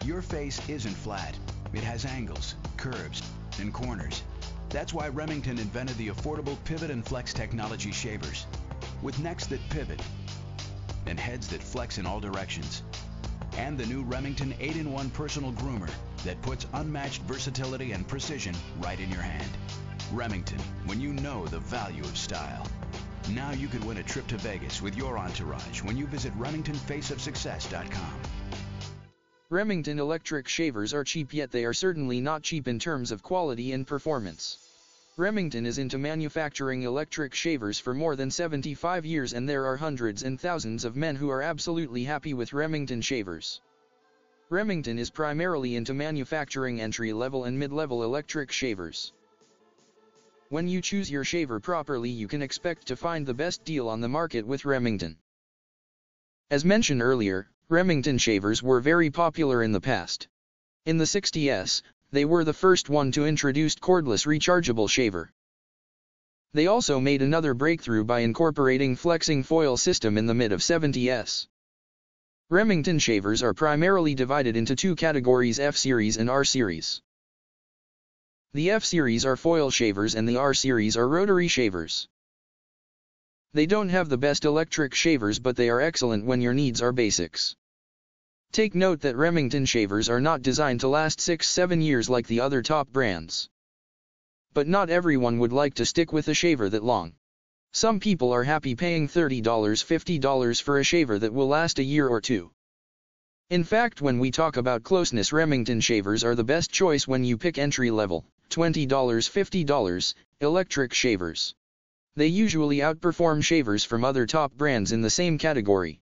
Your face isn't flat. It has angles, curves, and corners. That's why Remington invented the affordable Pivot and Flex technology shavers. With necks that pivot and heads that flex in all directions. And the new Remington 8-in-1 personal groomer that puts unmatched versatility and precision right in your hand. Remington, when you know the value of style. Now you could win a trip to Vegas with your entourage when you visit RemingtonFaceOfSuccess.com. Remington electric shavers are cheap, yet they are certainly not cheap in terms of quality and performance. Remington is into manufacturing electric shavers for more than 75 years, and there are hundreds and thousands of men who are absolutely happy with Remington shavers. Remington is primarily into manufacturing entry-level and mid-level electric shavers. When you choose your shaver properly, you can expect to find the best deal on the market with Remington. As mentioned earlier, Remington shavers were very popular in the past. In the 60s, they were the first one to introduce cordless rechargeable shaver. They also made another breakthrough by incorporating flexing foil system in the mid-70s. Remington shavers are primarily divided into two categories: F-Series and R-Series. The F-Series are foil shavers and the R-Series are rotary shavers. They don't have the best electric shavers, but they are excellent when your needs are basics. Take note that Remington shavers are not designed to last 6-7 years like the other top brands. But not everyone would like to stick with a shaver that long. Some people are happy paying $30, $50 for a shaver that will last a year or two. In fact, when we talk about closeness, Remington shavers are the best choice when you pick entry-level, $20, $50, electric shavers. They usually outperform shavers from other top brands in the same category.